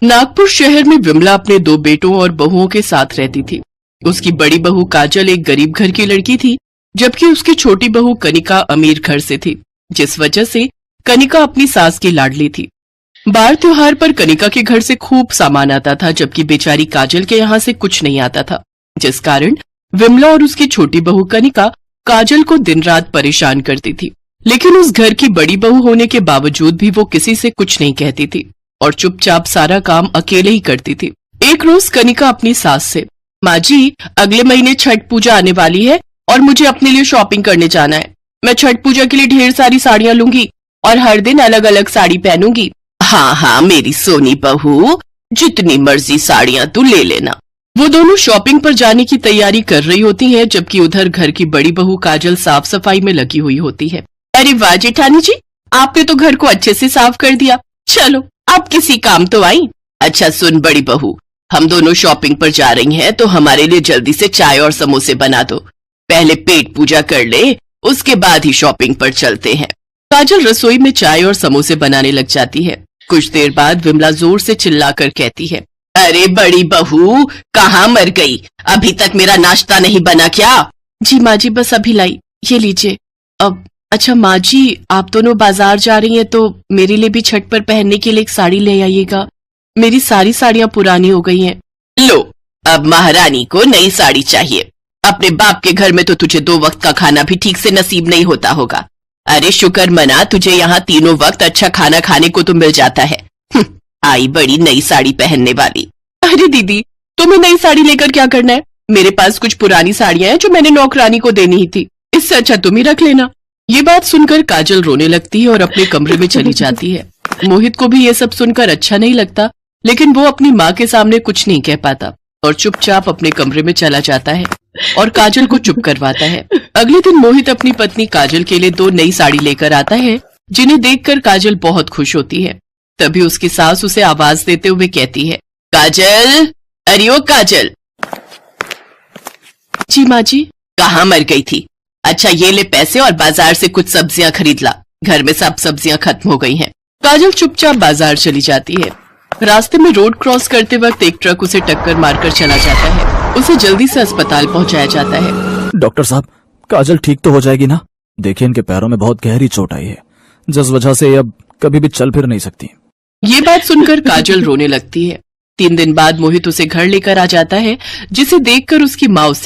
नागपुर शहर में विमला अपने 2 बेटों और बहुओं के साथ रहती थी। उसकी बड़ी बहू काजल एक गरीब घर की लड़की थी, जबकि उसकी छोटी बहू कनिका अमीर घर से थी, जिस वजह से कनिका अपनी सास की लाडली थी। बार त्योहार पर कनिका के घर से खूब सामान आता था, जबकि बेचारी काजल के यहाँ से कुछ नहीं आता था, जिस कारण विमला और उसकी छोटी बहू कनिका काजल को दिन रात परेशान करती थी। लेकिन उस घर की बड़ी बहू होने के बावजूद भी वो किसी से कुछ नहीं कहती थी और चुपचाप सारा काम अकेले ही करती थी। एक रोज कनिका अपनी सास से, माँ जी, अगले महीने छठ पूजा आने वाली है और मुझे अपने लिए शॉपिंग करने जाना है। मैं छठ पूजा के लिए ढेर सारी साड़ियाँ लूंगी और हर दिन अलग अलग साड़ी पहनूंगी। हाँ हाँ मेरी सोनी बहू, जितनी मर्जी साड़ियाँ तू ले लेना। वो दोनों शॉपिंग पर जाने की तैयारी कर रही होती हैं, जबकि उधर घर की बड़ी बहू काजल साफ सफाई में लगी हुई होती है। अरे वाह जेठानी जी, आपने तो घर को अच्छे से साफ कर दिया। चलो आप किसी काम तो आई। अच्छा सुन बड़ी बहू, हम दोनों शॉपिंग पर जा रही हैं, तो हमारे लिए जल्दी से चाय और समोसे बना दो। पहले पेट पूजा कर ले, उसके बाद ही शॉपिंग पर चलते हैं। काजल रसोई में चाय और समोसे बनाने लग जाती है। कुछ देर बाद विमला जोर से चिल्लाकर कहती है, अरे बड़ी बहू, कहाँ मर गई? अभी तक मेरा नाश्ता नहीं बना क्या? जी माँ जी, बस अभी लाई, ये लीजिए। अब अच्छा माँ जी, आप दोनों बाजार जा रही हैं तो मेरे लिए भी छठ पर पहनने के लिए एक साड़ी ले आइएगा। मेरी सारी साड़ियाँ पुरानी हो गई हैं। लो, अब महारानी को नई साड़ी चाहिए। अपने बाप के घर में तो तुझे 2 वक्त का खाना भी ठीक से नसीब नहीं होता होगा। अरे शुक्र मना, तुझे यहाँ 3 वक्त अच्छा खाना खाने को तो मिल जाता है। आई बड़ी नई साड़ी पहनने वाली। अरे दीदी, तुम्हें नई साड़ी लेकर क्या करना है? मेरे पास कुछ पुरानी साड़ियाँ हैं जो मैंने नौकरानी को देनी ही थी। इससे अच्छा तुम ही रख लेना। ये बात सुनकर काजल रोने लगती है और अपने कमरे में चली जाती है। मोहित को भी ये सब सुनकर अच्छा नहीं लगता, लेकिन वो अपनी माँ के सामने कुछ नहीं कह पाता और चुपचाप अपने कमरे में चला जाता है और काजल को चुप करवाता है। अगले दिन मोहित अपनी पत्नी काजल के लिए 2 नई साड़ी लेकर आता है, जिन्हें देखकर काजल बहुत खुश होती है। तभी उसकी सास उसे आवाज देते हुए कहती है, काजल, अरे ओ काजल। जी माँ जी। कहाँ मर गई थी? अच्छा ये ले पैसे और बाजार से कुछ सब्जियां खरीद ला, घर में सब सब्जियां खत्म हो गई हैं। काजल चुपचाप बाजार चली जाती है। रास्ते में रोड क्रॉस करते वक्त एक ट्रक उसे टक्कर मारकर चला जाता है। उसे जल्दी से अस्पताल पहुंचाया जाता है। डॉक्टर साहब, काजल ठीक तो हो जाएगी ना? देखिए इनके पैरों में बहुत गहरी चोट आई है, जिस वजह से अब कभी भी चल फिर नहीं सकती। ये बात सुनकर काजल रोने लगती है। 3 दिन बाद मोहित उसे घर लेकर आ जाता है, जिसे देखकर उसकी माँ